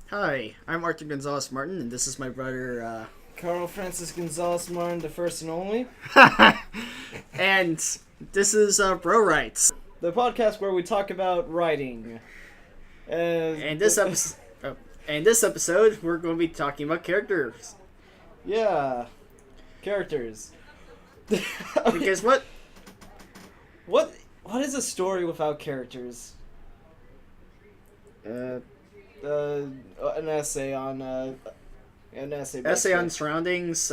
Hi, I'm Arthur Gonzalez Martin, and this is my brother, Carl Francis Gonzalez Martin, the first and only. and this is Bro Rights. The podcast where we talk about writing. And this episode, we're going to be talking about characters. Yeah. Characters. Because what? What is a story without characters? An essay on an essay. Essay on surroundings,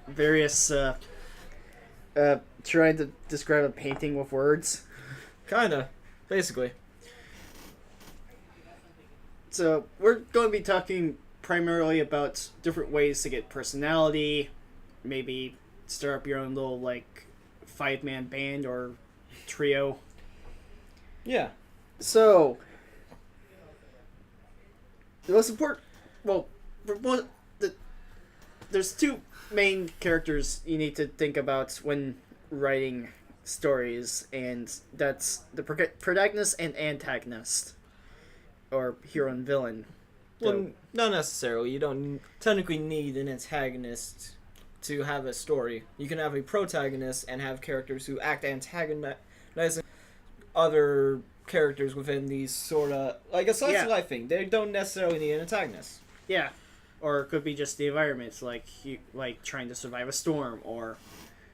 various, trying to describe a painting with words. Kinda, basically. So, we're going to be talking primarily about different ways to get personality, maybe start up your own little, like, 5-man band or trio. Yeah. So, the most important, well, for one, there's two main characters you need to think about when writing stories, and that's the protagonist and antagonist, or hero and villain. Well, not necessarily. You don't technically need an antagonist to have a story. You can have a protagonist and have characters who act antagonizing other characters within these sort of like a slice of life thing. They don't necessarily need an antagonist. Yeah, or it could be just the environment, like trying to survive a storm, or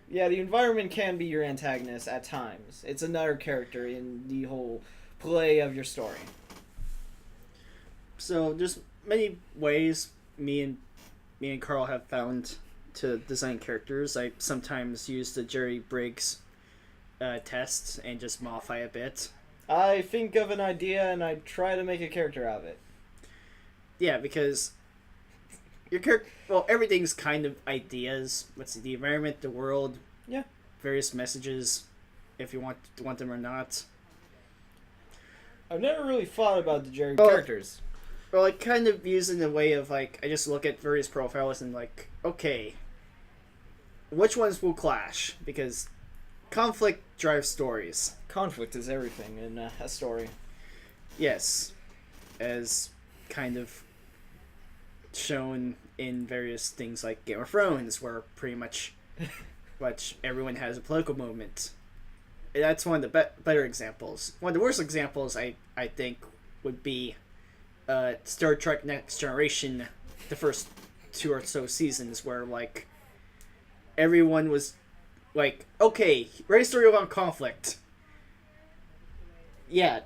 Yeah, the environment can be your antagonist at times. It's another character in the whole play of your story. so there's many ways me and Carl have found to design characters. I sometimes use the Jerry Briggs test and just modify a bit. I think of an idea and I try to make a character out of it. Yeah, because your character, well, everything's kind of ideas. What's the environment, the world, Yeah. various messages, if you want them or not. I've never really thought about the Jerry Well, characters. Well, I kind of use it in a way of like I just look at various profiles and like, okay, which ones will clash? Because conflict drives stories. Conflict is everything in a story. Yes, as kind of shown in various things like Game of Thrones, where pretty much everyone has a political movement. That's one of the better examples. One of the worst examples, I think, would be Star Trek Next Generation, the first 2 or so seasons, where like everyone was like, okay, write a story about conflict. Yeah,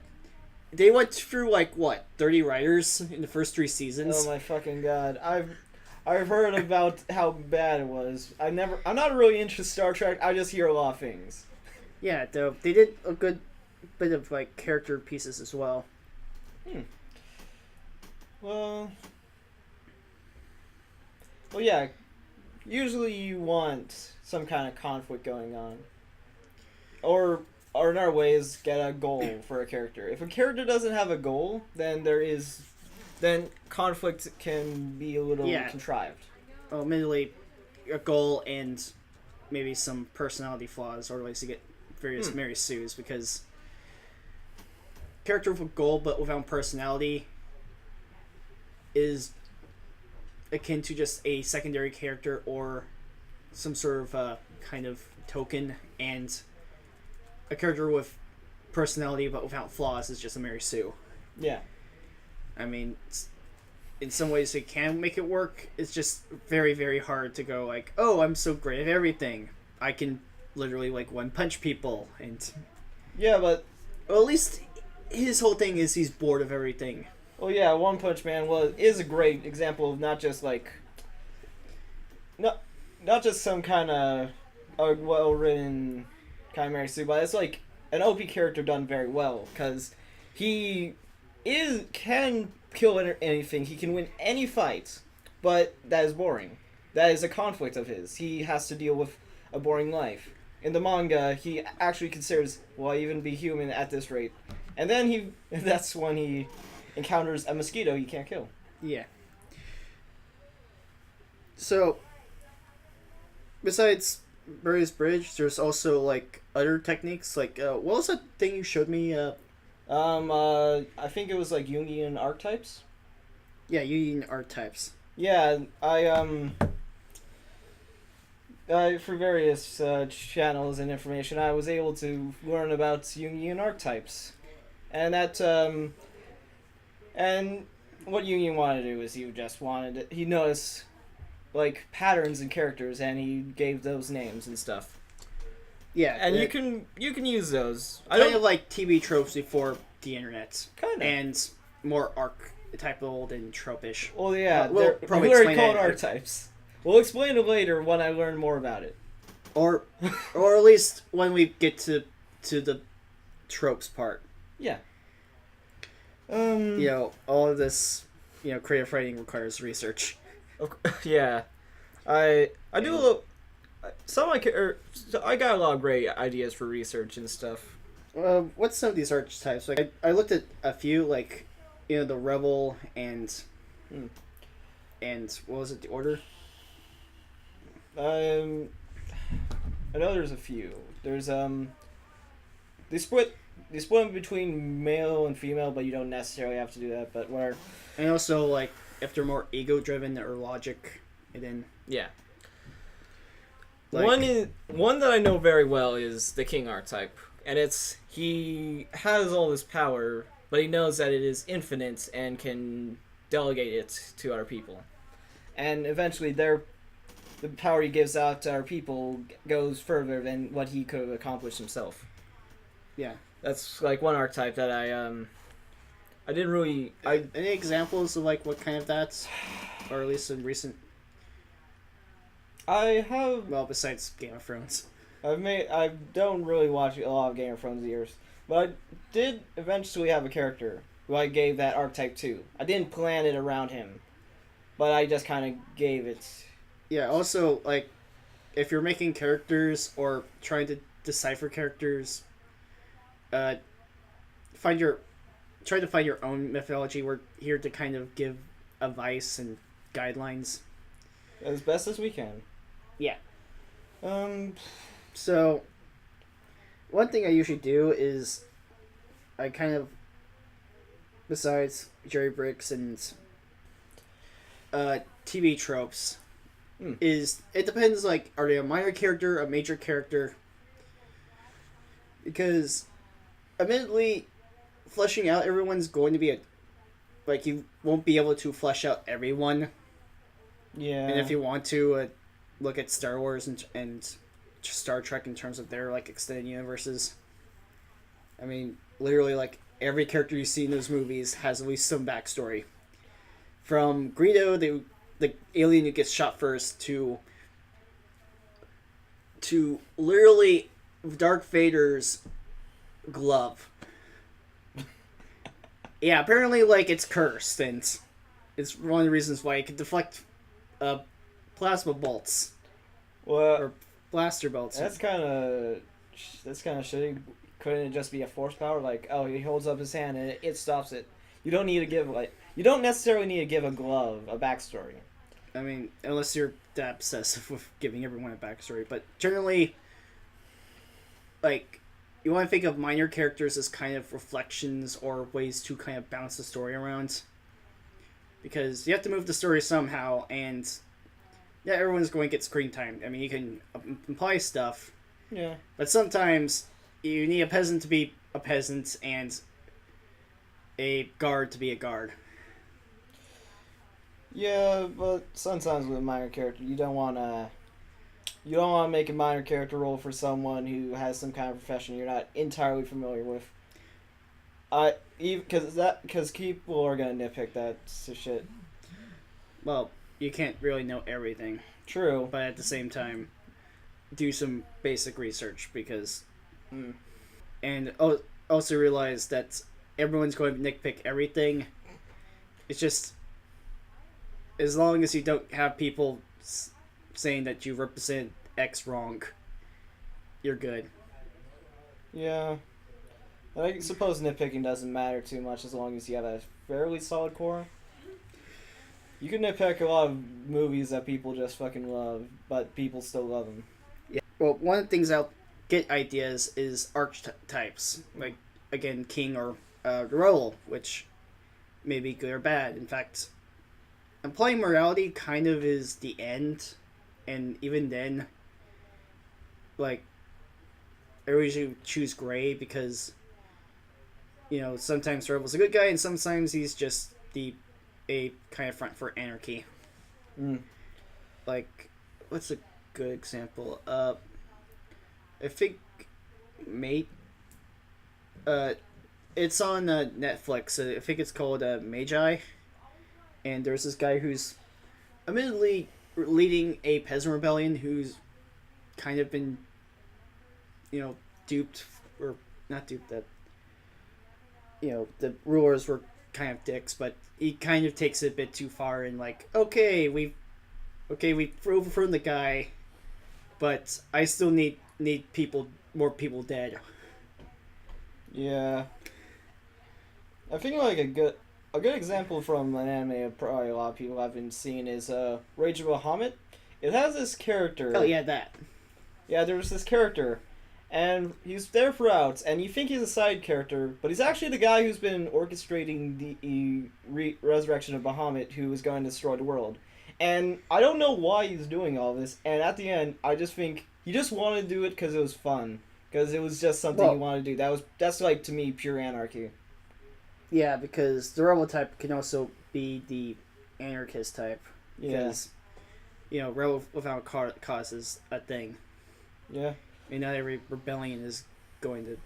they went through like what 30 writers in the first 3 seasons. Oh my fucking god! I've heard about how bad it was. I'm not really into Star Trek. I just hear a lot of things. Yeah, though they did a good bit of like character pieces as well. Well, yeah. Usually you want some kind of conflict going on, or in our ways, get a goal for a character. If a character doesn't have a goal, then conflict can be a little contrived. Well, admittedly, a goal and maybe some personality flaws or ways to get various Mary Sues, because character with a goal but without personality is akin to just a secondary character or some sort of kind of token, and a character with personality but without flaws is just a Mary Sue. Yeah. I mean, in some ways it can make it work. It's just very, very hard to go like, oh, I'm so great at everything. I can literally like one punch people, and Yeah, but well, at least his whole thing is he's bored of everything. well, yeah, One Punch Man is a great example of not just some kind of a well-written kind of Mary Sue, but it's like an OP character done very well, because he can kill anything, he can win any fight, but that is boring. That is a conflict of his. He has to deal with a boring life. In the manga, he actually considers, will I even be human at this rate? And then that's when he encounters a mosquito he can't kill. Yeah. So, besides Barry's Bridge, there's also like other techniques. Like, what was that thing you showed me? I think it was like Jungian archetypes. Yeah, Jungian archetypes. Yeah, for various channels and information, I was able to learn about Jungian archetypes, and and what Jungian wanted to do is he noticed like patterns in characters, and he gave those names and stuff. Yeah, And you can use those. I kind don't of like TV tropes before the internet, kind of. and more archetypal than tropish. Well, yeah, We'll they're probably literally explain called that- archetypes. We'll explain it later when I learn more about it. Or at least when we get to the tropes part. Yeah. You know, all of this, you know, creative writing requires research. Yeah, I do a little. I got a lot of great ideas for research and stuff. What's some of these archetypes? Like, I looked at a few, like, you know, the rebel and what was it, the order? I know there's a few. There's they split them between male and female, but you don't necessarily have to do that. But where And also, like, if they're more ego-driven or logic, and then yeah. like, One that I know very well is the king archetype, and he has all this power, but he knows that it is infinite and can delegate it to other people, and eventually the power he gives out to our people goes further than what he could have accomplished himself. yeah. That's like one archetype that I didn't really Any examples of like what kind of that, or at least in recent? I have Well, besides Game of Thrones. I don't really watch a lot of Game of Thrones years, but I did eventually have a character who I gave that archetype to. I didn't plan it around him, but I just kind of gave it. Yeah. Also, like, if you're making characters or trying to decipher characters, try to find your own mythology. We're here to kind of give advice and guidelines. As best as we can. Yeah. Um, So, one thing I usually do is I kind of, besides Jerry Bricks and TV tropes, is it depends, like, are they a minor character, a major character? Because, admittedly, fleshing out everyone's going to be like, you won't be able to flesh out everyone. yeah. And if you want to look at Star Wars and Star Trek in terms of their like extended universes, I mean, literally, like, every character you see in those movies has at least some backstory. From Greedo, the alien who gets shot first, to literally Darth Vader's glove. Yeah, apparently, like, it's cursed, and it's one of the reasons why it can deflect plasma bolts Well, or blaster bolts. that's kind of shitty. Couldn't it just be a force power? Like, oh, he holds up his hand and it stops it. You don't necessarily need to give a glove a backstory. I mean, unless you're that obsessive with giving everyone a backstory. But generally, like, you want to think of minor characters as kind of reflections or ways to kind of bounce the story around. Because you have to move the story somehow, and yeah, everyone's going to get screen time. I mean, you can imply stuff, Yeah. but sometimes you need a peasant to be a peasant and a guard to be a guard. Yeah, but sometimes with a minor character, you don't want to make a minor character role for someone who has some kind of profession you're not entirely familiar with. Because people are gonna nitpick that shit. Well, you can't really know everything, True. but at the same time, do some basic research because, and also realize that everyone's going to nitpick everything. It's just, as long as you don't have people saying that you represent X wrong, you're good. Yeah. I suppose nitpicking doesn't matter too much as long as you have a fairly solid core. You can nitpick a lot of movies that people just fucking love, but people still love them. Yeah. Well, one of the things I'll get ideas is archetypes. Like, again, king or the role, which may be good or bad. In fact, implying morality kind of is the end, and even then, like, I usually choose gray because, sometimes Rebel's a good guy and sometimes he's just a kind of front for anarchy. Mm. Like, what's a good example? I think Mate. It's on Netflix. I think it's called Magi, and there's this guy who's admittedly leading a peasant rebellion who's kind of been, duped, or not duped, that the rulers were kind of dicks, but he kind of takes it a bit too far and like, we've overthrown the guy, but I still need more people dead. Yeah. I think like a good example from an anime probably a lot of people haven't seen is Rage of Bahamut. It has this character. Oh yeah, that. Yeah, there's this character, and he's there throughout, and you think he's a side character, but he's actually the guy who's been orchestrating the resurrection of Bahamut, who is going to destroy the world. And I don't know why he's doing all this, and at the end, I just think he just wanted to do it because it was fun. Because it was just something he wanted to do. That's like, to me, pure anarchy. Yeah, because the rebel type can also be the anarchist type. Because, rebel without cause is a thing. Yeah. I mean, not every rebellion is going to...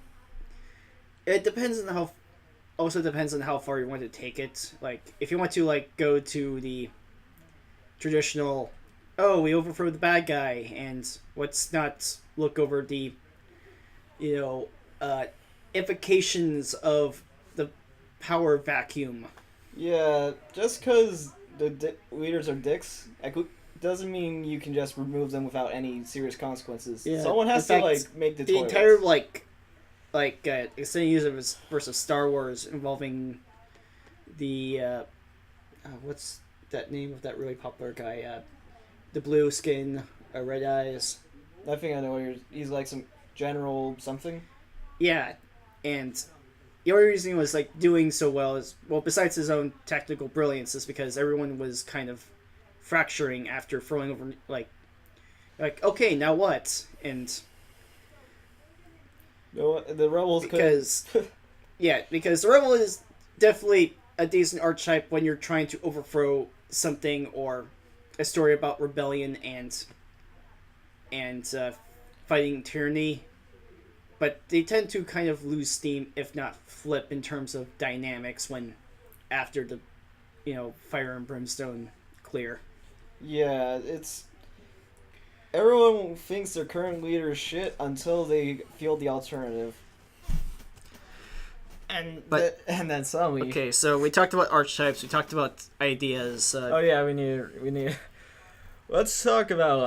It depends on how... Also depends on how far you want to take it. Like, if you want to, like, go to the traditional... Oh, we overthrew the bad guy, and let's not look over the... implications of the power vacuum. Yeah, just because the leaders are dicks doesn't mean you can just remove them without any serious consequences. Yeah, someone has to make the toilets. Entire extended use versus Star Wars involving the what's that name of that really popular guy? The blue skin, red eyes. I think I know he's like some general something. Yeah, and the only reason he was like doing so well is, well, besides his own technical brilliance, is because everyone was kind of fracturing after throwing over like okay, now what? And the rebels because because the rebel is definitely a decent archetype when you're trying to overthrow something, or a story about rebellion and fighting tyranny. But they tend to kind of lose steam, if not flip, in terms of dynamics when after the, fire and brimstone clear. Yeah, it's... Everyone thinks their current leader is shit until they feel the alternative. And then suddenly... Okay, so we talked about archetypes, we talked about ideas. Oh yeah, we need... Let's talk about,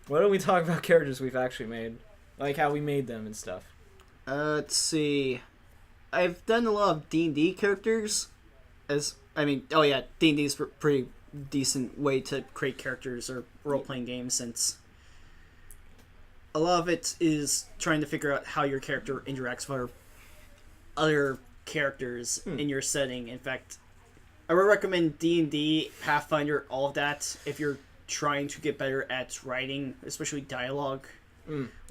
why don't we talk about characters we've actually made? Like how we made them and stuff. Let's see. I've done a lot of D&D characters. D&D is a pretty decent way to create characters or role-playing games, since a lot of it is trying to figure out how your character interacts with other characters in your setting. In fact, I would recommend D&D, Pathfinder, all of that, if you're trying to get better at writing, especially dialogue.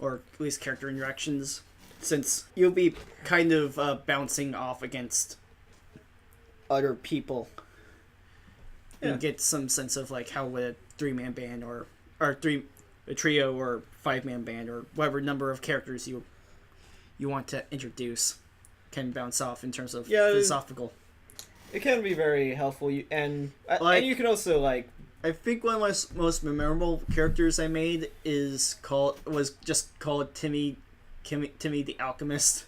Or at least character interactions, since you'll be kind of bouncing off against other people. Yeah. And get some sense of how would a 3-man band or a trio or 5-man band or whatever number of characters you want to introduce can bounce off in terms of philosophical. It can be very helpful, and you can also I think one of my most memorable characters I made was just called Timmy the Alchemist.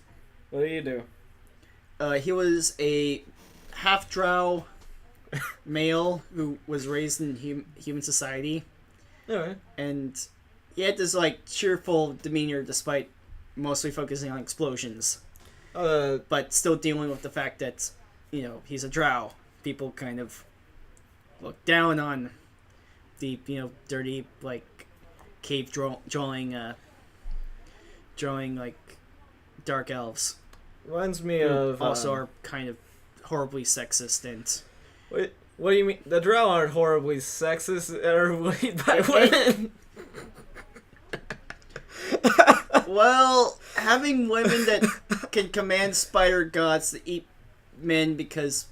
What do you do? He was a half-drow male who was raised in human society. Alright. And he had this cheerful demeanor despite mostly focusing on explosions. But still dealing with the fact that, he's a drow. People kind of look down on the dirty cave drawing dark elves. Reminds me who of also are kind of horribly sexist and what do you mean? The Drow aren't horribly sexist or lead by women. well, having women that can command spider gods to eat men because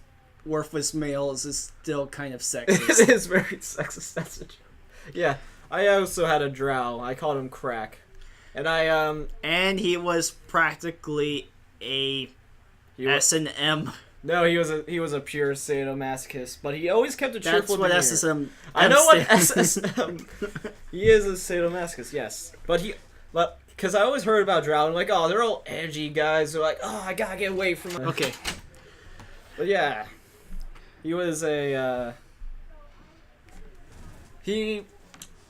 worthless males is still kind of sexist. It is very sexist. That's a joke. Yeah, I also had a Drow. I called him Crack, and and he was practically a S&M. No, he was a pure sadomasochist, but he always kept a cheerful demeanor. That's what SSM. I know what SSM. He is a sadomasochist, yes, but because I always heard about Drow, and like, oh, they're all edgy guys. They're like, oh, I gotta get away from. Okay, but yeah, he was a. He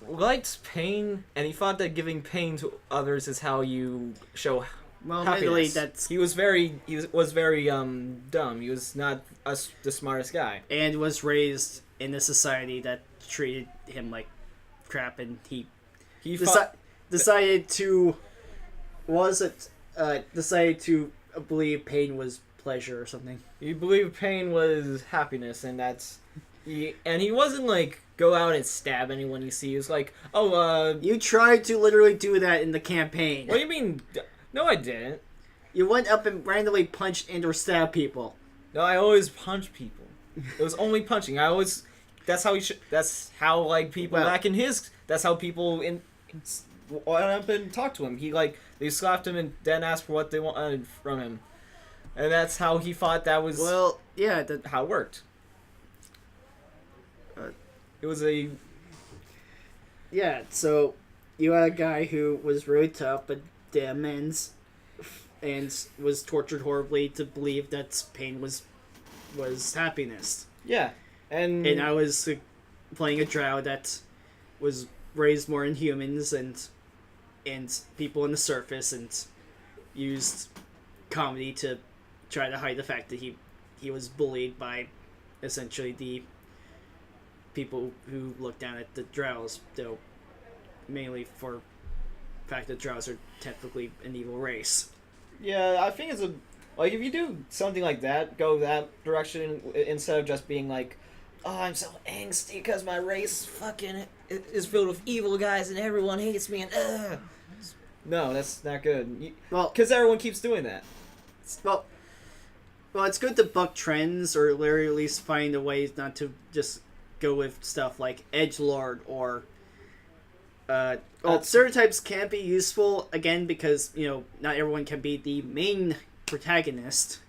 liked pain, and he thought that giving pain to others is how you show. well, Happiness. that's He was very dumb. He was not the smartest guy. and was raised in a society that treated him like crap, and he decided to decided to believe pain was pleasure or something. he believed pain was happiness, and he wasn't like go out and stab anyone you see. He was like, oh, You tried to literally do that in the campaign. what do you mean? No, I didn't. You went up and randomly punched and or stabbed people. No, I always punch people. It was only punching. That's how that's how like people Well- back in his. That's how people went up and talked to him. They slapped him and then asked for what they wanted from him, and that's how he thought that was Well, yeah, how it worked. It was a so you had a guy who was really tough but demons and was tortured horribly to believe that pain was happiness. and And I was playing a drow that was raised more in humans and people on the surface, and used comedy to try to hide the fact that he was bullied by essentially the people who look down at the drows, though mainly for the fact that drows are technically an evil race. yeah, I think it's like if you do something like that, go that direction instead of just being like, oh, I'm so angsty because my race fucking is filled with evil guys and everyone hates me and no, that's not good. Well, Because everyone keeps doing that. well, it's good to buck trends, or at least find a way not to just go with stuff like edgelord or. Stereotypes can be useful again because not everyone can be the main protagonist,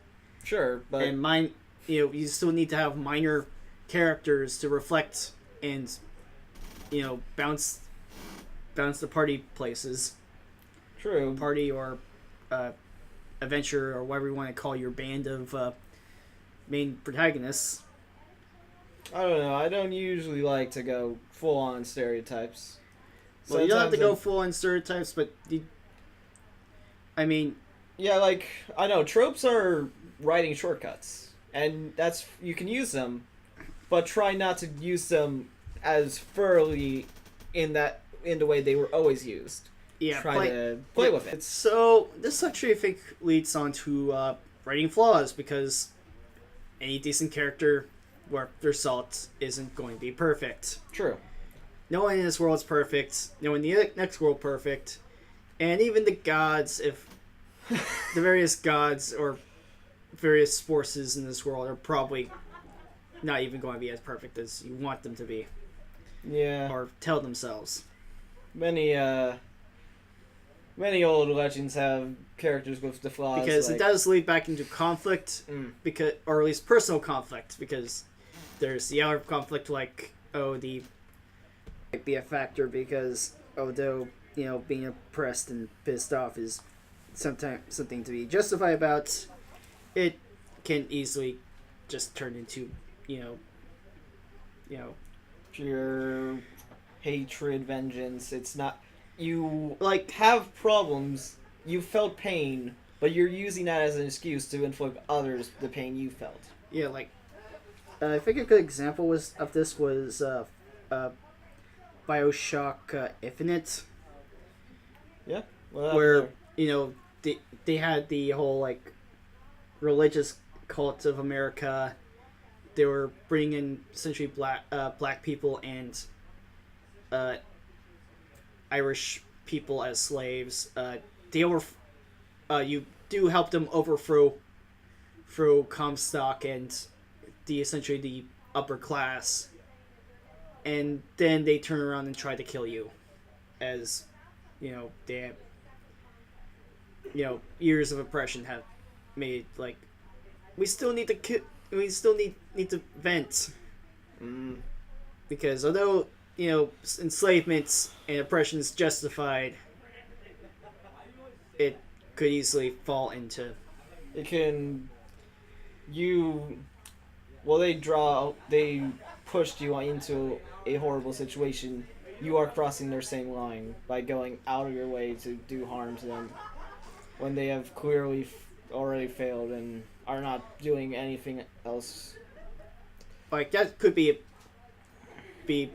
Sure, but and you still need to have minor characters to reflect and bounce the party places, true. party or adventure or whatever you want to call your band of main protagonists. I don't know. I don't usually like to go full on stereotypes. Well, you don't have to go Sometimes full on stereotypes, but yeah, like I know tropes are writing shortcuts, and you can use them, but try not to use them as thoroughly in the way they were always used. yeah, Try to play with it. So this actually, I think, leads on to writing flaws, because any decent character worth their salt isn't going to be perfect. True. No one in this world is perfect. No one in the next world perfect, and even the gods, if the various gods or various forces in this world are probably not even going to be as perfect as you want them to be Yeah. or tell themselves. Many old legends have characters with the flaws. Because it does lead back into conflict, or at least personal conflict, because there's the outer conflict, like, the might be a factor, because although being oppressed and pissed off is sometimes something to be justified about, it can easily just turn into pure hatred, vengeance. It's not you like have problems. You felt pain, but you're using that as an excuse to inflict others the pain you felt. yeah, like I think a good example of this was BioShock Infinite, Yeah. Well, where they had the whole like religious cult of America. They were bringing in essentially black people and uh, Irish people as slaves. You do help them overthrow Comstock and essentially the upper class, and then they turn around and try to kill you, as they years of oppression have made like we still need to vent because although enslavement and oppression is justified, it could easily fall into It can you well they pushed you into a horrible situation. You are crossing their same line by going out of your way to do harm to them when they have clearly already failed and are not doing anything else. like that could be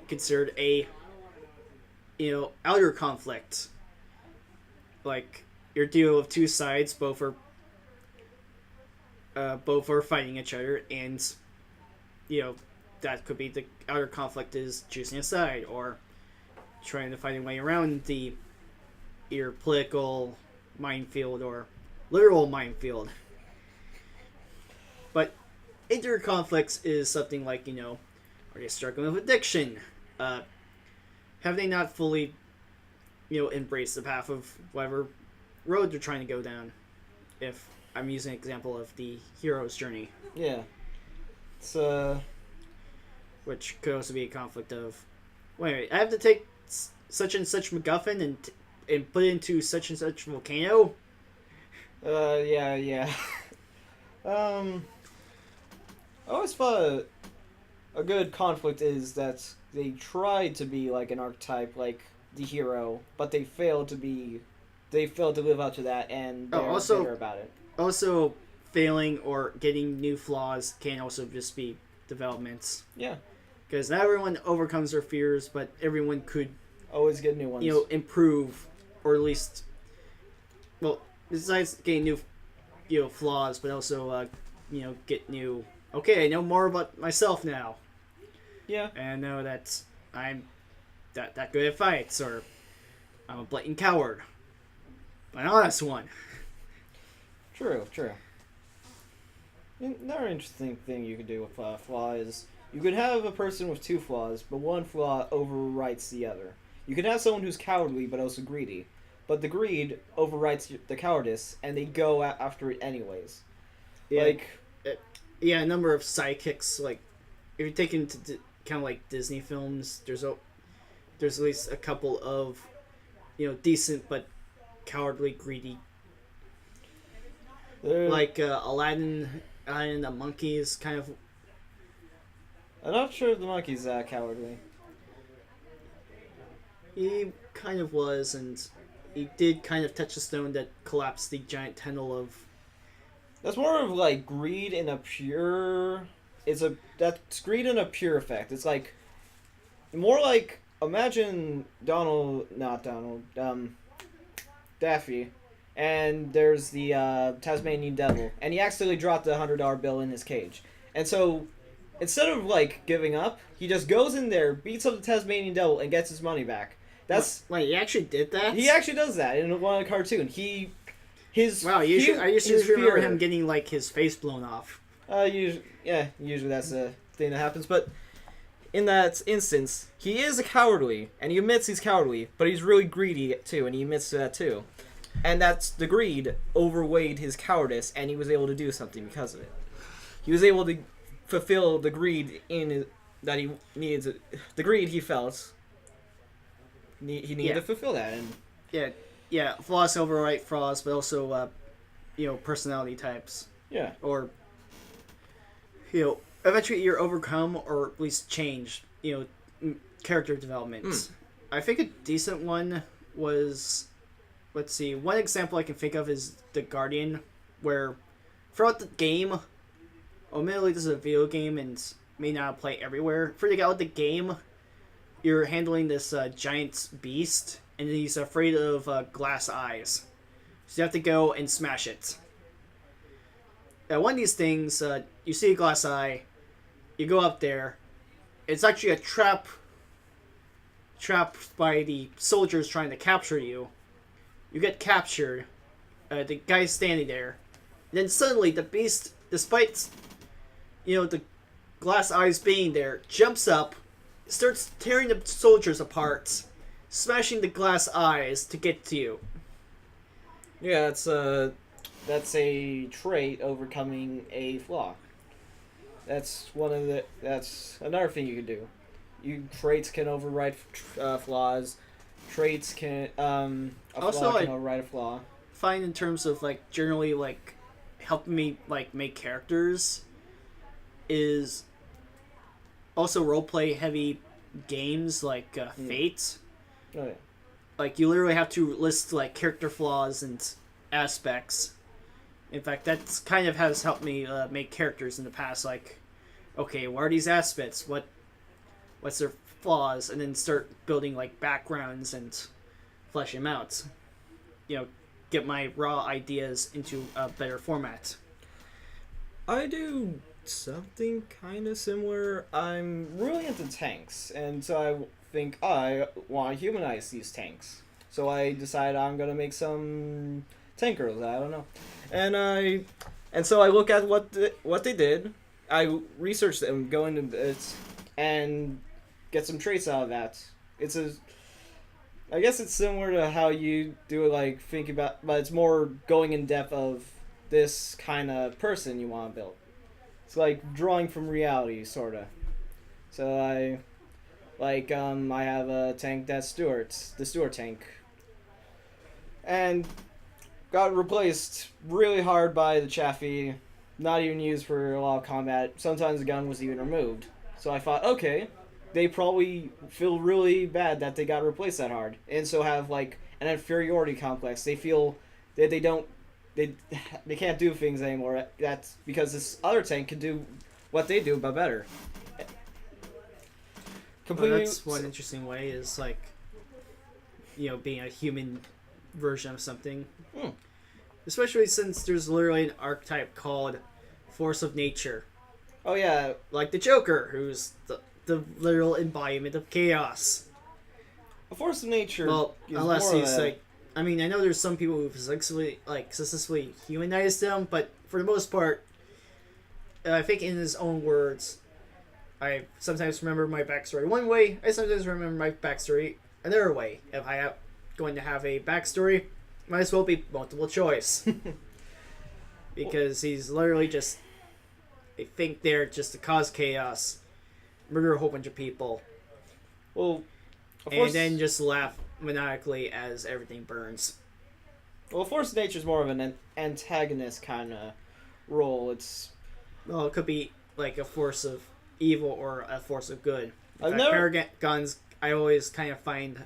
considered a outer conflict. Like you're dealing with two sides, both are fighting each other, and that could be the outer conflict is choosing a side or trying to find a way around your political minefield or literal minefield. But inter conflicts is something like are they struggling with addiction? Have they not fully embraced the path of whatever road they're trying to go down? If I'm using an example of the hero's journey. Yeah. It's which could also be a conflict of, wait, I have to take such and such MacGuffin and put it into such and such volcano. yeah. I always thought a good conflict is that they tried to be like an archetype, like the hero, but they failed to live up to that, and they're bitter about it. Also, failing or getting new flaws can also just be developments. Yeah. Because not everyone overcomes their fears, but everyone could always get new ones. Improve, or at least, besides getting new, flaws, but also, get new. Okay, I know more about myself now. Yeah. And I know that I'm that good at fights, or I'm a blatant coward, an honest one. True. Another interesting thing you could do with a flaw is you could have a person with two flaws, but one flaw overwrites the other. You could have someone who's cowardly but also greedy, but the greed overwrites the cowardice, and they go after it anyways. Yeah, a number of sidekicks. Like if you take into kind of like Disney films, there's at least a couple of decent but cowardly, greedy. Like Aladdin and the monkey is kind of. I'm not sure if the monkey's that cowardly. He kind of was, and he did kind of touch the stone that collapsed the giant tunnel of. That's more of like greed in a pure. That's greed in a pure effect. It's like more like imagine Daffy. And there's the Tasmanian devil, and he accidentally dropped the $100 bill in his cage. And so, instead of like giving up, he just goes in there, beats up the Tasmanian devil, and gets his money back. Wait, he actually did that? He actually does that in one cartoon. I used to remember him getting like his face blown off. Usually that's the thing that happens. But in that instance, he is cowardly, and he admits he's cowardly, but he's really greedy too, and he admits to that too. And that's the greed overweighed his cowardice, and he was able to do something because of it. He was able to fulfill the greed that he needed. The greed he felt. He needed to fulfill that. And flaws overwrite flaws, but also, personality types. Yeah. Or, eventually you're overcome or at least change. Character development. I think a decent one was. Let's see, one example I can think of is The Guardian, where throughout the game, admittedly this is a video game and may not play everywhere, throughout the game, you're handling this giant beast, and he's afraid of glass eyes. So you have to go and smash it. one of these things, you see a glass eye, you go up there. It's actually a trap by the soldiers trying to capture you. You get captured. The guy's standing there. And then suddenly the beast, despite the glass eyes being there, jumps up, starts tearing the soldiers apart, smashing the glass eyes to get to you. Yeah, that's a trait overcoming a flaw. That's another thing you can do. Traits can override flaws. Traits can a Also, flaw can override a flaw. Find in terms of generally helping me make characters is also roleplay heavy games like Fate. Oh yeah. You literally have to list character flaws and aspects. In fact, that's kind of has helped me make characters in the past. Okay, what are these aspects? What's their flaws? And then start building backgrounds and flesh them out. Get my raw ideas into a better format. I do something kind of similar. I'm really into tanks, and so I think I want to humanize these tanks. So I decided I'm gonna make some tank girls. I don't know, and so I look at what they did. I research them, go into it, and get some traits out of that. I guess it's similar to how you do it, think about, but it's more going in depth of this kind of person you want to build. It's like drawing from reality, sorta. So I have a tank that's Stuart's, the Stuart tank, and got replaced really hard by the Chaffee. Not even used for a lot of combat. Sometimes the gun was even removed. So I thought, okay, they probably feel really bad that they got replaced that hard, and so have an inferiority complex. They feel that they can't do things anymore. That's because this other tank can do what they do, but better. Completely. Well, that's one interesting way is being a human version of something. Especially since there's literally an archetype called Force of Nature. Oh yeah, like the Joker, who's the literal embodiment of chaos. A force of nature. Well, unless he's I mean, I know there's some people who successfully humanized him, but for the most part, I think in his own words, I sometimes remember my backstory one way. I sometimes remember my backstory another way. If I am going to have a backstory, might as well be multiple choice. Because he's literally just a think there just to cause chaos, murder a whole bunch of people, and then just laugh maniacally as everything burns. Well, Force of Nature is more of an antagonist kind of role. It could be like a force of evil or a force of good. Paragons, I always kind of find.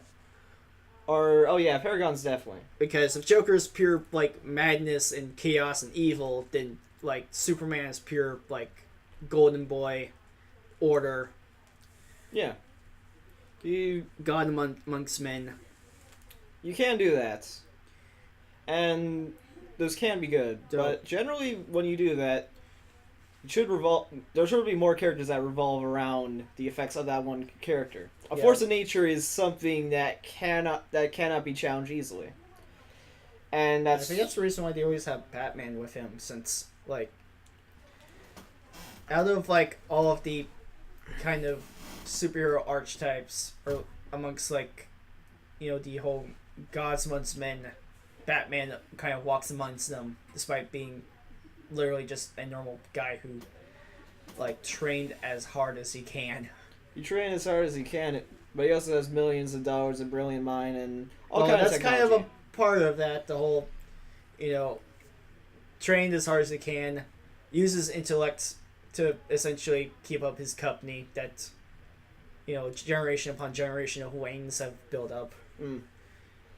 Paragons definitely. Because if Joker's pure madness and chaos and evil, then Superman is pure golden boy, order. Yeah. God amongst men. You can do that. And those can be good. But generally when you do that, there should be more characters that revolve around the effects of that one character. A force of nature is something that cannot be challenged easily. And I think that's the reason why they always have Batman with him, since out of all of the kind of superhero archetypes, or amongst the whole gods amongst men, Batman kind of walks amongst them, despite being literally just a normal guy who trained as hard as he can. He trained as hard as he can, but he also has millions of dollars, a brilliant mind, and all kinds of technology. That's kind of a part of that. The whole, trained as hard as he can, uses intellect to essentially keep up his company that, generation upon generation of Waynes have built up.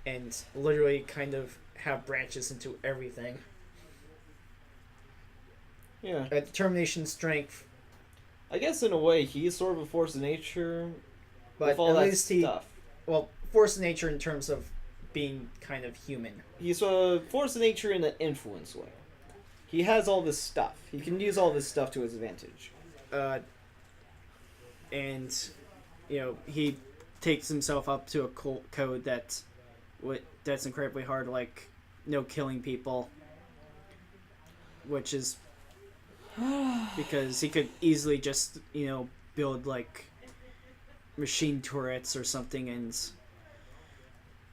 And literally kind of have branches into everything. Yeah. Determination, strength. I guess in a way he's sort of a force of nature, but with all that stuff. Force of nature in terms of being kind of human. He's a force of nature in an influence way. he has all this stuff. He can use all this stuff to his advantage. And he takes himself up to a code that's incredibly hard, like no killing people, which is because he could easily just build like machine turrets or something,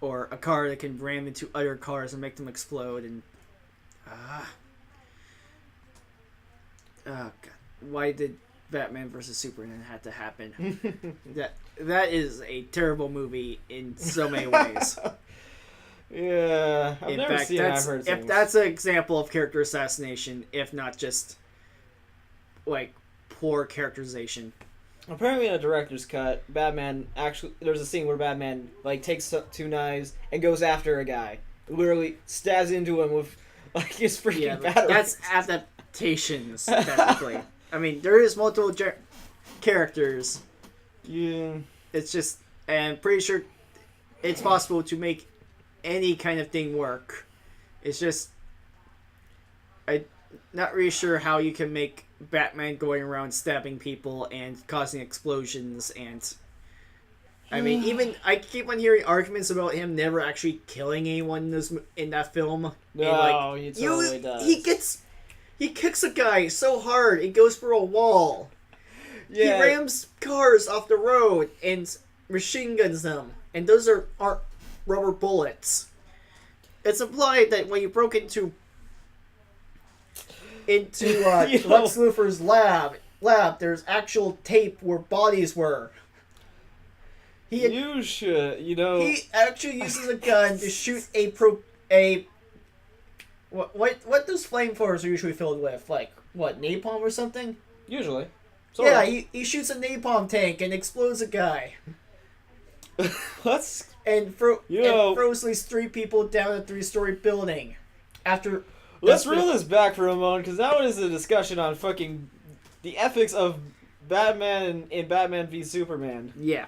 or a car that can ram into other cars and make them explode. And God, why did Batman versus Superman have to happen? that is a terrible movie in so many ways. Yeah, I've never seen it. I've heard things. That's an example of character assassination, if not just like poor characterization. Apparently, in a director's cut, Batman there's a scene where Batman like takes two knives and goes after a guy, literally stabs into him with like his freaking battery. That's adaptations, technically. I mean, there is multiple characters. Yeah, it's just, and I'm pretty sure it's possible to make any kind of thing work. It's just, I'm not really sure how you can make Batman going around stabbing people and causing explosions. And I mean, even I keep on hearing arguments about him never actually killing anyone in that film. No, he totally does. He kicks a guy so hard it goes for a wall. Yeah. He rams cars off the road and machine guns them, and those aren't rubber bullets. It's implied that when you broke into Lex Luthor's lab, there's actual tape where bodies were. He actually uses a gun to shoot what those flamethrowers are usually filled with, like what, napalm or something? Usually. Yeah, he shoots a napalm tank and explodes a guy. And throws these 3 people down a 3-story building. Let's reel this back for a moment, because that one is a discussion on fucking the ethics of Batman in Batman v Superman. Yeah.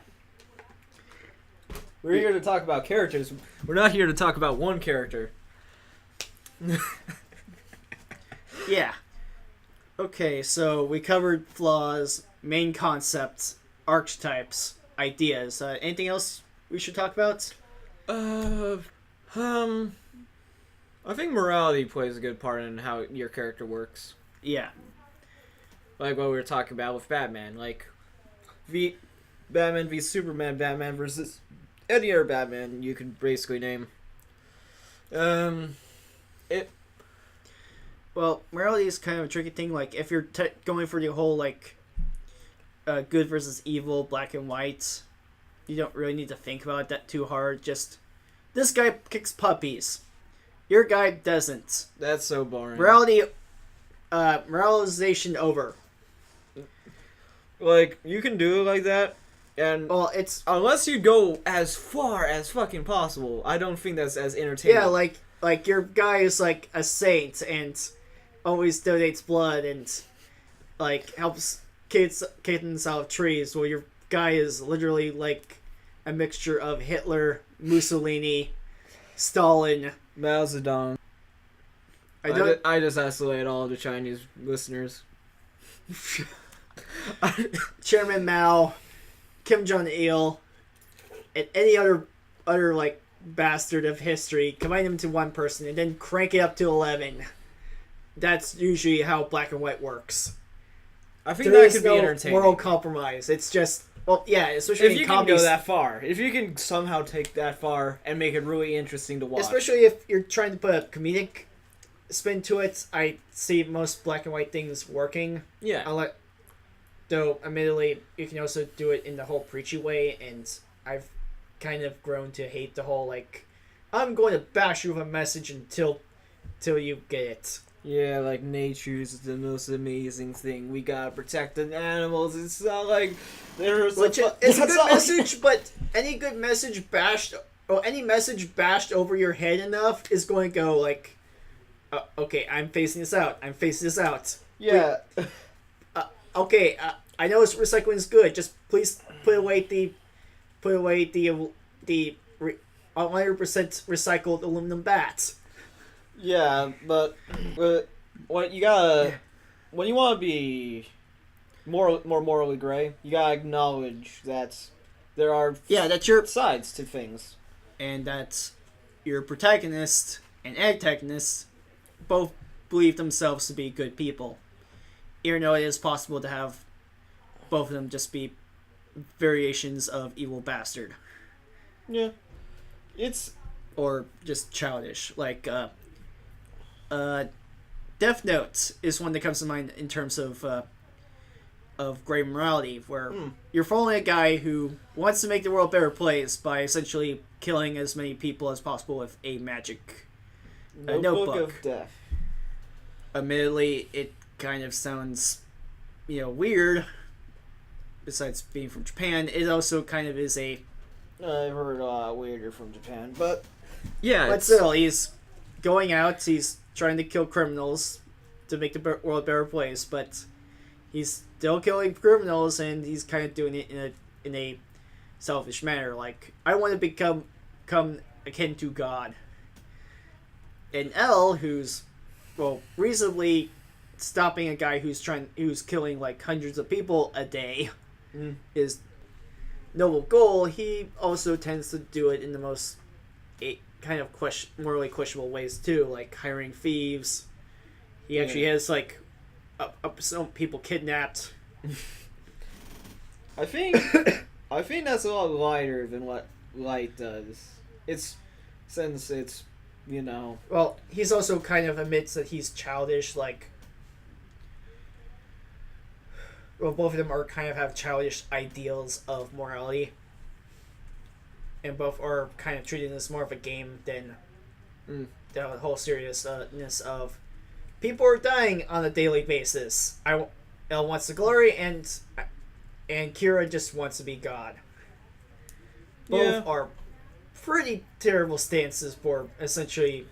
We're here to talk about characters. We're not here to talk about one character. Yeah. Okay, so we covered flaws, main concepts, archetypes, ideas. Anything else we should talk about? I think morality plays a good part in how your character works. Yeah. Like what we were talking about with Batman. Like, Batman v Superman, Batman versus any other Batman you can basically name. Well, morality is kind of a tricky thing. Like, if you're going for the whole, like, good versus evil, black and white, you don't really need to think about that too hard. Just, this guy kicks puppies. Your guy doesn't. That's so boring. Moralization over. Like, you can do it like that, and it's unless you go as far as fucking possible, I don't think that's as entertaining. Yeah, like your guy is like a saint and always donates blood and like helps kittens out of trees, while your guy is literally like a mixture of Hitler, Mussolini, Stalin, Mao Zedong. I just isolate all the Chinese listeners. Chairman Mao, Kim Jong-il, and any other like bastard of history, combine them into one person and then crank it up to 11. That's usually how black and white works. I think that could be entertaining. Moral compromise. It's just, especially if you can go that far. If you can somehow take that far and make it really interesting to watch. Especially if you're trying to put a comedic spin to it, I see most black and white things working. Yeah. Though, admittedly, you can also do it in the whole preachy way, and I've kind of grown to hate the whole, like, I'm going to bash you with a message until you get it. Yeah, like, nature is the most amazing thing. We gotta protect the animals. It's not like there's it's a good message, but any good message bashed, or any message bashed over your head enough is going to go, like, okay, I'm facing this out. Yeah. Okay, I know recycling is good. Just please put away the 100% recycled aluminum bats. Yeah, but When you gotta, when you want to be more morally gray, you gotta acknowledge that there are Yeah, that's your sides to things. and that your protagonist and antagonist both believe themselves to be good people, even though it is possible to have both of them just be variations of evil bastard Yeah, it's or just childish. Like Death Note is one that comes to mind in terms of gray morality, where you're following a guy who wants to make the world a better place by essentially killing as many people as possible with a magic Notebook notebook. of Death. Admittedly, it kind of sounds, weird. Besides being from Japan, it also kind of is a I've heard a lot weirder from Japan, but yeah. But still, he's going out. He's trying to kill criminals to make the world a better place, but he's still killing criminals, and he's kind of doing it in a selfish manner. Like, I want to become akin to God. And L, who's reasonably stopping a guy who's killing like hundreds of people a day, is noble goal. He also tends to do it in the most kind of morally questionable ways too, like hiring thieves. He actually has like some people kidnapped. I think that's a lot lighter than what Light does. Since it's Well, he's also kind of admits that he's childish. Like, both of them are kind of have childish ideals of morality, and both are kind of treating this more of a game than the whole seriousness of people are dying on a daily basis. Elle wants the glory, and Kira just wants to be God. Both are pretty terrible stances for essentially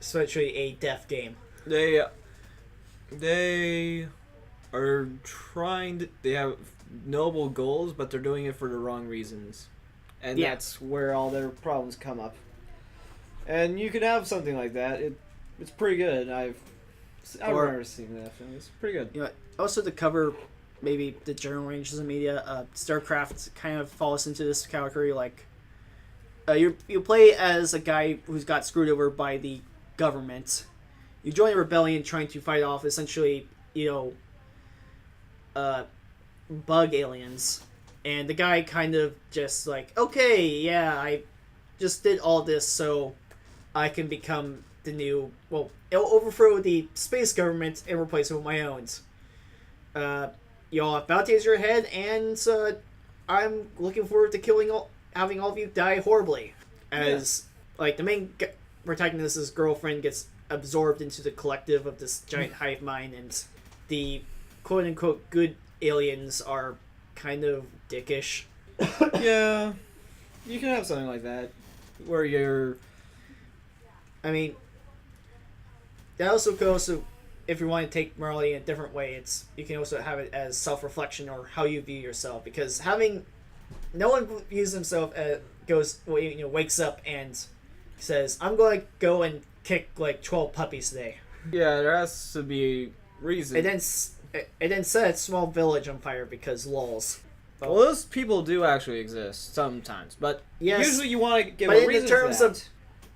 a death game. They are they have noble goals, but they're doing it for the wrong reasons. And that's where all their problems come up. And you can have something like that. It's pretty good. I've never seen that film. It's pretty good. Also to cover maybe the general ranges of media, StarCraft kind of falls into this category. Like, you play as a guy who's got screwed over by the government. You join a rebellion trying to fight off essentially, bug aliens. And the guy kind of just like, okay, yeah, I just did all this so I can become the new... Well, it'll overthrow the space government and replace it with my own. Y'all have bounties your head, and I'm looking forward to having all of you die horribly. As, like, the main protagonist's girlfriend gets absorbed into the collective of this giant hive mind, and the quote-unquote good aliens are kind of dickish. Yeah, you can have something like that where you're. I mean, that also could also, if you want to take morality in a different way, you can also have it as self-reflection or how you view yourself. Because no one views himself as wakes up and says, "I'm going to go and kick like 12 puppies today." Yeah, there has to be reason. It then set a small village on fire because lols. Well, those people do actually exist sometimes, but Yes, Usually you want to give but a in reason terms for that. of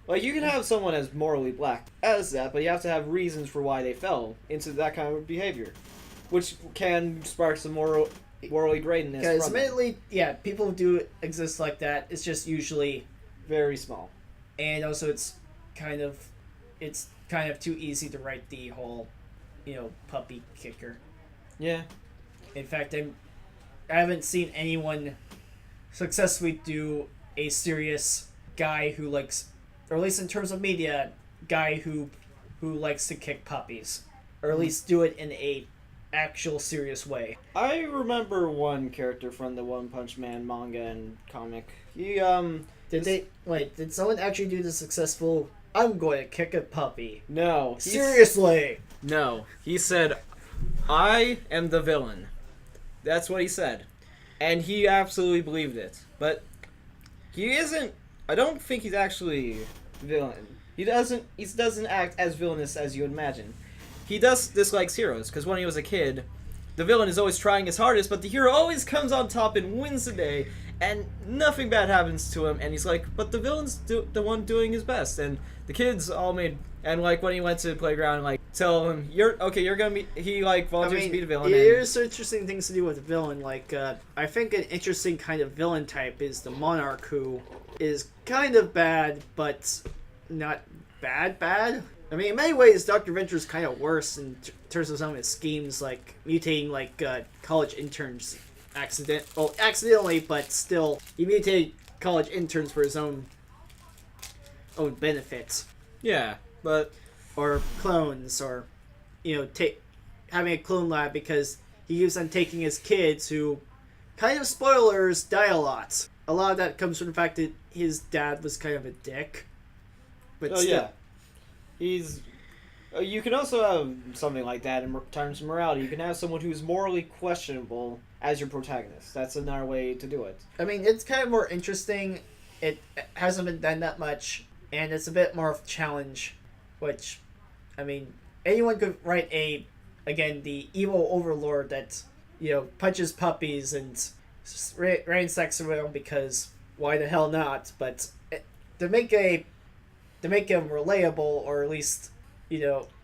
Like, you can have someone as morally black as that, but you have to have reasons for why they fell into that kind of behavior, which can spark some morally greatness. because from it. admittedly, people do exist like that. It's just usually, Very small. and also it's kind of too easy to write the whole, puppy kicker. Yeah. In fact, I haven't seen anyone successfully do a serious guy who likes, or at least in terms of media, guy who likes to kick puppies, or at least do it in a actual serious way. I remember one character from the One Punch Man manga and comic. He Did someone actually do the successful? I'm going to kick a puppy. No. Seriously. no. He said, "I am the villain." That's what he said, and he absolutely believed it. But he isn't. I don't think he's actually Villain. He doesn't act as villainous as you would imagine. he dislikes heroes because when he was a kid, the villain is always trying his hardest, but the hero always comes on top and wins the day, and nothing bad happens to him. And he's like, but the villain's the one doing his best, and the kids all made. And like when he went to the playground, like tell him you're gonna be. He like volunteers to be the villain. There's interesting things to do with the villain. Like I think an interesting kind of villain type is the Monarch, who is kind of bad, but not bad. I mean, in many ways, Dr. Venture's kind of worse in terms of some of his schemes, like mutating like college interns accidentally, but still, he mutated college interns for his own benefits. Yeah, but or clones, or having a clone lab because he keeps on taking his kids who, kind of spoilers, die a lot. A lot of that comes from the fact that his dad was kind of a dick. But still. Yeah. He's. You can also have something like that in terms of morality. You can have someone who's morally questionable as your protagonist. That's another way to do it. I mean, it's kind of more interesting. It hasn't been done that much, and it's a bit more of a challenge, which, I mean, anyone could write the evil overlord that, punches puppies and ransacks around because why the hell not? But to make him relatable, or at least,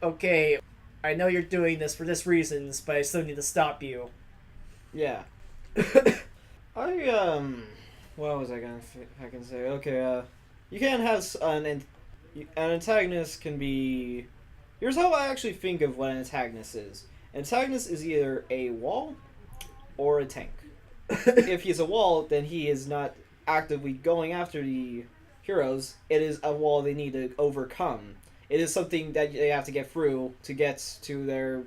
okay, I know you're doing this for this reasons, but I still need to stop you. Yeah. What was I can say? Okay, you can have an antagonist can be. Here's how I actually think of what an antagonist is. An antagonist is either a wall or a tank. If he's a wall, then he is not actively going after the heroes. It is a wall they need to overcome. It is something that they have to get through to get to their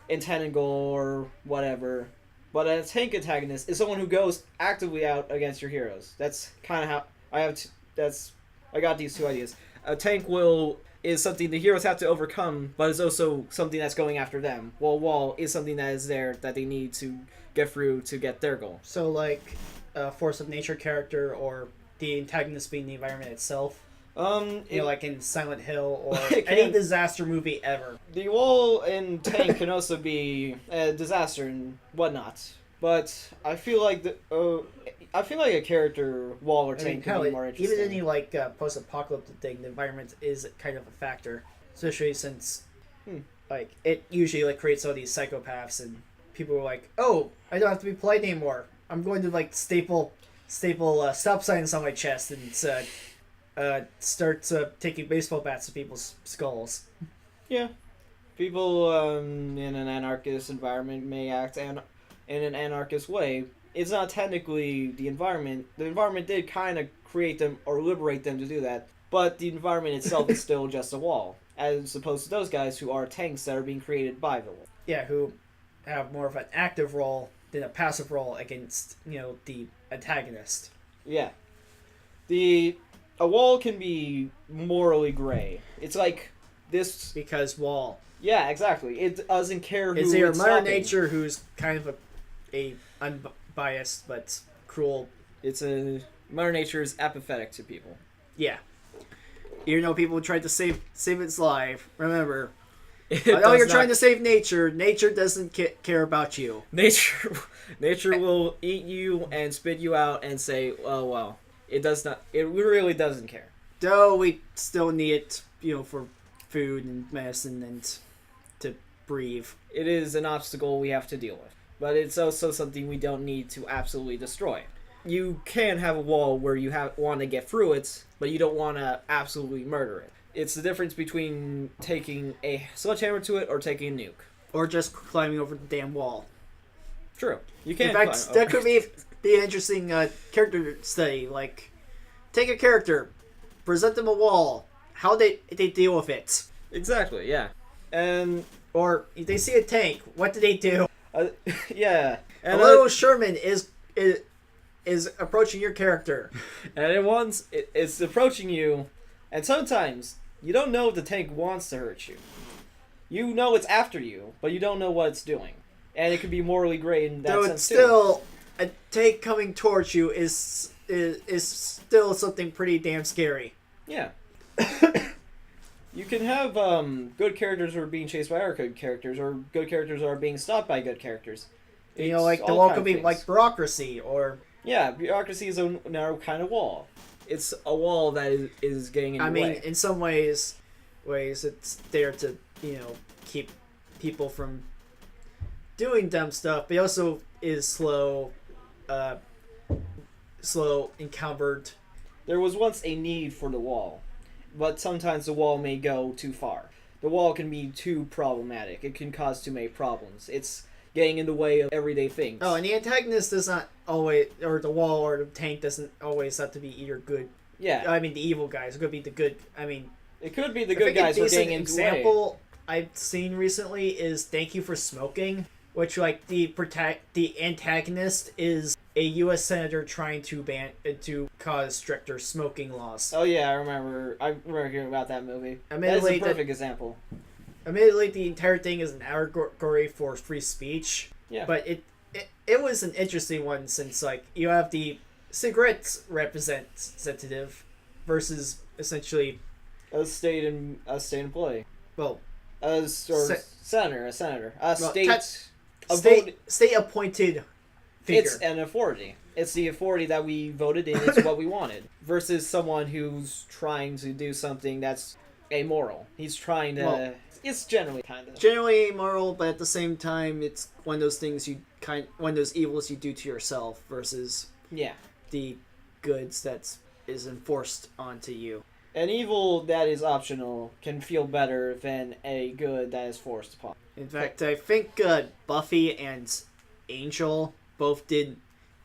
intended goal or whatever. But a tank antagonist is someone who goes actively out against your heroes. That's kind of how I got these two ideas. A tank is something the heroes have to overcome, but is also something that's going after them. While a wall is something that is there that they need to get through to get their goal. So like a force of nature character, or the antagonist being the environment itself. Like in Silent Hill or any disaster movie ever. The wall and tank can also be a disaster and whatnot. But I feel like a character wall or tank can be more interesting. Even any post-apocalyptic thing, the environment is kind of a factor, especially since it usually creates all these psychopaths, and people are like, oh, I don't have to be polite anymore. I'm going to staple stop signs on my chest and start taking baseball bats to people's skulls. Yeah. People in an anarchist environment may act in an anarchist way. It's not technically the environment. The environment did kind of create them or liberate them to do that, but the environment itself is still just a wall, as opposed to those guys who are tanks that are being created by the wall. Yeah, who have more of an active role than a passive role against, the antagonist. Yeah. A wall can be morally gray. It's like this... Because wall. Yeah, exactly. It doesn't care who it's it's Mother stopping. Nature, who's kind of a unbiased but cruel... Mother Nature is apathetic to people. Yeah. Even though people tried to save its life, remember... I know you're trying to save nature. Nature doesn't care about you. Nature will eat you and spit you out and say, "Oh well." It does not. It really doesn't care. Though we still need it, for food and medicine and to breathe. It is an obstacle we have to deal with, but it's also something we don't need to absolutely destroy. You can have a wall where you want to get through it, but you don't want to absolutely murder it. It's the difference between taking a sledgehammer to it or taking a nuke. Or just climbing over the damn wall. True. You can. In fact, that could be an interesting character study. Take a character, present them a wall, how they deal with it. Exactly, yeah. Or if they see a tank, what do they do? Yeah. And little Sherman is approaching your character. And it's approaching you, and sometimes you don't know if the tank wants to hurt you. You know it's after you, but you don't know what it's doing. And it could be morally gray in that Though sense it's still, a tank coming towards you is still something pretty damn scary. Yeah. You can have good characters who are being chased by other good characters, or good characters who are being stopped by good characters. You know, It's like the all wall kind could of be things. like bureaucracy, or Yeah, bureaucracy is a narrow kind of wall. It's a wall that is getting in I your mean, way. in some ways it's there to keep people from doing dumb stuff, but it also is slow encumbered. There was once a need for the wall, but sometimes the wall may go too far. The wall can be too problematic. It can cause too many problems. It's getting in the way of everyday things. Oh, and the antagonist does not always, or the wall or the tank doesn't always have to be either good. yeah, I mean, the evil guys. It could be the good. I mean, it could be the I good think a guys who are decent getting in the way. example I've seen recently is "Thank You for Smoking," which like the antagonist is a U.S. senator trying to cause stricter smoking laws. Oh yeah, I remember hearing about that movie. That is Admittedly, a perfect example. Admittedly, the entire thing is an allegory for free speech. Yeah. But it was an interesting one since like you have the cigarettes representative versus essentially A state employee. well A Se- senator. A Well, state. A state vote. state appointed figure. It's an authority. It's the authority that we voted in. It's what we wanted. Versus someone who's trying to do something that's amoral. He's trying to. Well, it's generally kind of. Generally amoral, but at the same time, it's one of those things one of those evils you do to yourself versus Yeah. the goods that is enforced onto you. An evil that is optional can feel better than a good that is forced upon. In fact, I think Buffy and Angel both did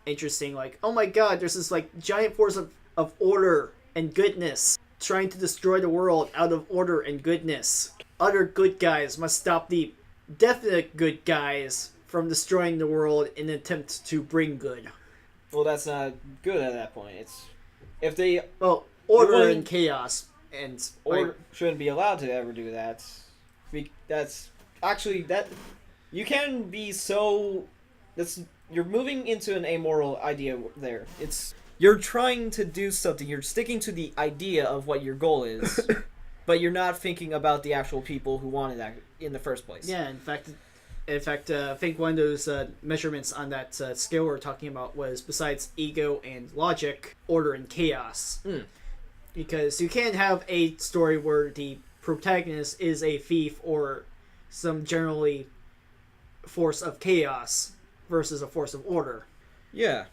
interesting, like, oh my god, there's this like giant force of order and goodness trying to destroy the world out of order and goodness. Other good guys must stop the definite good guys from destroying the world in an attempt to bring good. Well, that's not good at that point. It's if they Well, order one- and chaos and or like, shouldn't be allowed to ever do that. That's actually that you can be so. That's you're moving into an amoral idea there. It's You're trying to do something. You're sticking to the idea of what your goal is, but you're not thinking about the actual people who wanted that in the first place. yeah. In fact, I think one of those measurements on that scale we're talking about was besides ego and logic, order and chaos. Mm. Because you can't have a story where the protagonist is a thief or some generally force of chaos versus a force of order. Yeah.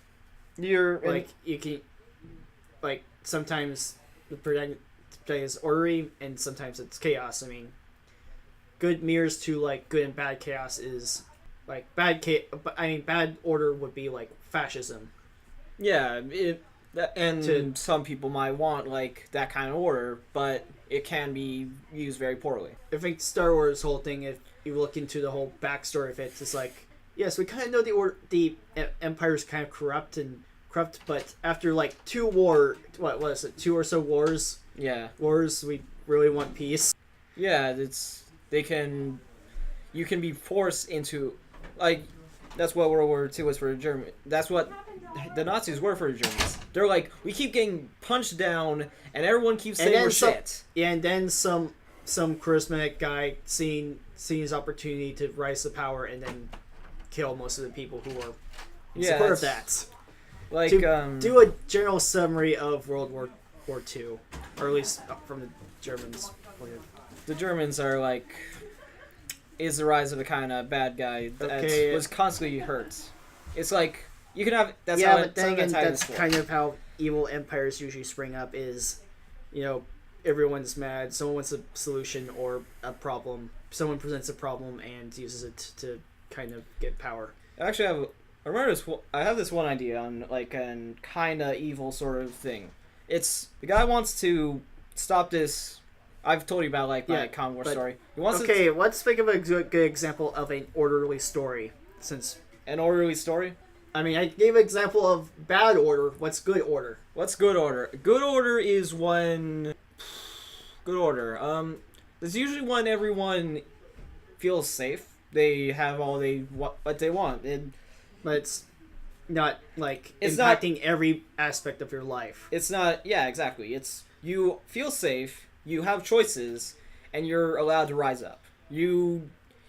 you're Like you can, like sometimes the protagonist is orderly and sometimes it's chaos. I mean, good mirrors to like good and bad chaos is like bad order would be like fascism. Yeah. Some people might want like that kind of order, but it can be used very poorly. I think Star Wars whole thing, if you look into the whole backstory of it, it's like, yes, we kind of know the Empire's kind of corrupt, but after like two or so wars, Yeah. we really want peace. Yeah, you can be forced into like that's what World War II was for the Germans. That's what the Nazis were for the Germans. They're like, we keep getting punched down, and everyone keeps saying then we're some- shit. Yeah, and then some charismatic guy seeing his opportunity to rise to power and then kill most of the people who were in Yeah, support of that's- that. Like, Do a general summary of World War II, or at least from the Germans' point of view. the Germans are like, is the rise of the kind of bad guy that Okay. was constantly hurt. It's like you can have that's yeah, how but then again, antagonists that's work. kind of how evil empires usually spring up. Is, everyone's mad. Someone wants a solution or a problem. Someone presents a problem and uses it to kind of get power. Actually, I remember this. I have this one idea on like an kind of evil sort of thing. It's the guy wants to stop this. I've told you about like my Yeah, Common War but- story. He wants Okay, let's think of a good example of an orderly story. Since an orderly story. I mean, I gave an example of bad order. What's good order? What's good order? Good order is when good order. There's usually when everyone feels safe. They have all what they want. But it's not like It's not- impacting every aspect of your life. It's not. Yeah, exactly. It's you feel safe. You have choices, and you're allowed to rise up. You're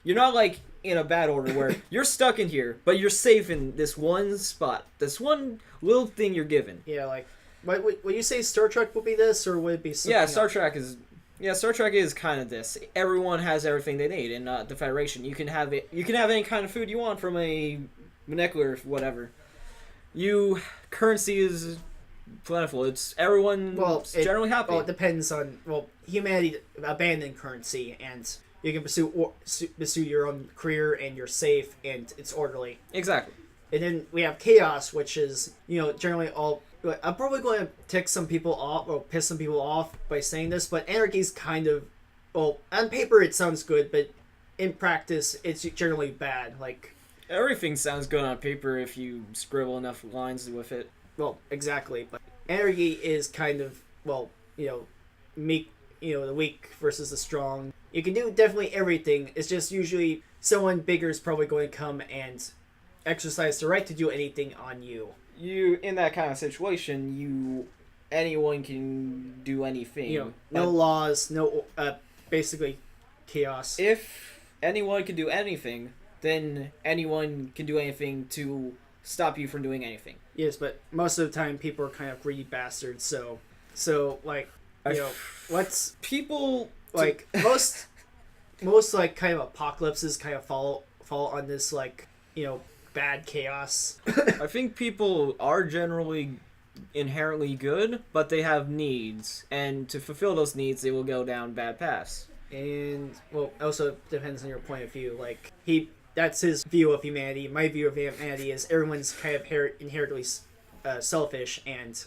not like in a bad order where you're stuck in here, but you're safe in this one spot, this one little thing you're given. Yeah, like, would you say Star Trek would be this, or would it be something Yeah, Star else? Trek is. Yeah, Star Trek is kind of this. Everyone has everything they need in the Federation. You can have it. You can have any kind of food you want from a molecular whatever. Currency is plentiful. It's everyone. Generally happy. Well, it depends on humanity abandoned currency, and you can pursue your own career, and you're safe and it's orderly. Exactly. And then we have chaos, which is generally all. I'm probably going to tick some people off or piss some people off by saying this, but anarchy's kind of, on paper it sounds good, but in practice it's generally bad. Like, Everything sounds good on paper if you scribble enough lines with it. well, exactly, but anarchy is kind of, meek, the weak versus the strong. You can do definitely everything. It's just usually someone bigger is probably going to come and exercise the right to do anything on you. In that kind of situation, anyone can do anything. No laws, no basically chaos. If anyone can do anything, then anyone can do anything to stop you from doing anything. Yes, but most of the time people are kind of greedy bastards. So like, what's People like most like kind of apocalypses kind of fall on this like bad chaos. I think people are generally inherently good, but they have needs, and to fulfill those needs, they will go down bad paths. And also depends on your point of view. Like that's his view of humanity. My view of humanity is everyone's kind of inherently selfish, and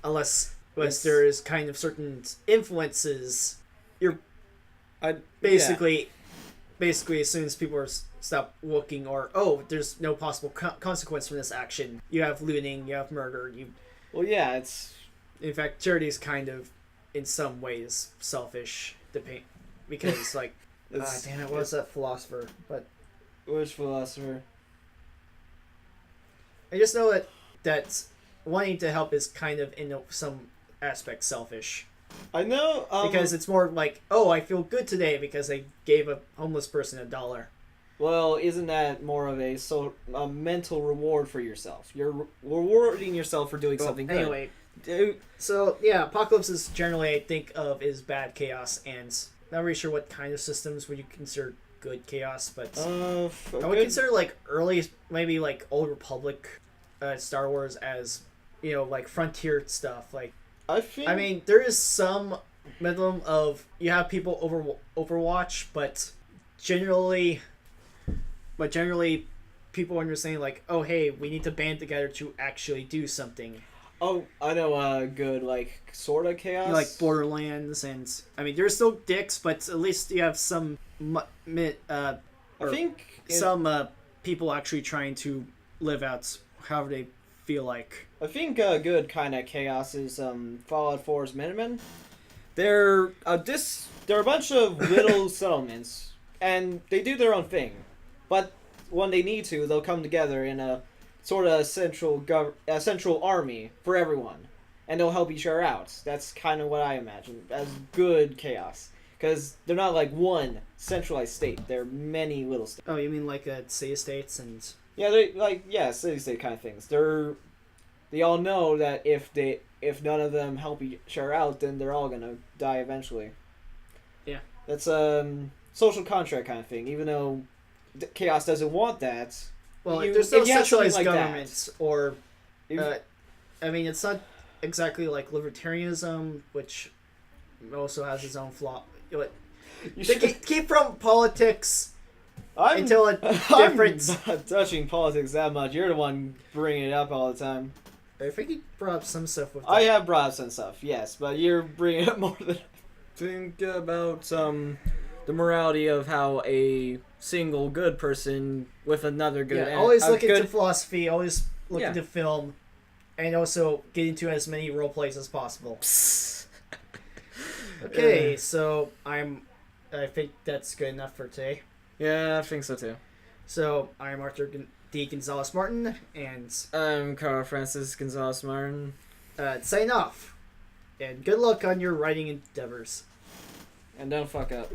unless there is kind of certain influences, you're basically as soon as people stop looking, or there's no possible consequence from this action, you have looting, you have murder. It's In fact, charity is kind of in some ways selfish, because like damn it, what was that philosopher? But which philosopher? I just know that wanting to help is kind of in some aspect selfish. I know Because it's more like, I feel good today because I gave a homeless person $1. Well, isn't that more of a mental reward for yourself? You're rewarding yourself for doing something good. Anyway, so yeah, apocalypses generally I think of is bad chaos, and not really sure what kind of systems would you consider good chaos, but I would consider like early, maybe like Old Republic, Star Wars as like frontier stuff. Like, I mean, there is some minimum of you have people Overwatch, but generally people understand like, oh hey, we need to band together to actually do something. Oh, I know good like sort of chaos. Like Borderlands, and I mean there's still dicks, but at least you have some I think some people actually trying to live out however they feel like. I think good kind of chaos is Fallout 4's Minutemen. They're They're a bunch of little settlements, and they do their own thing. But when they need to, they'll come together in a sort of central army for everyone, and they'll help each other out. That's kind of what I imagine as good chaos, because they're not like one centralized state. They're many little states. Oh, you mean like city states and? Yeah, they city-state kind of things. They all know that if none of them help each other out, then they're all gonna die eventually. Yeah, that's social contract kind of thing. Even though chaos doesn't want that. Well, there's no centralized government, or I mean, it's not exactly like libertarianism, which also has its own flaw. Keep from politics. Until a different. I'm not touching politics that much. You're the one bringing it up all the time. I think you brought up some stuff with that. I have brought up some stuff, yes, but you're bringing up more than. Think about the morality of how a single good person with another good. Yeah, always look into philosophy. Always look into film, and also get into as many role plays as possible. Okay, so I think that's good enough for today. Yeah, I think so too. So I'm Arthur D. Gonzalez Martin, and I'm Carl Francis Gonzalez Martin. Sign off, and good luck on your writing endeavors. And don't fuck up.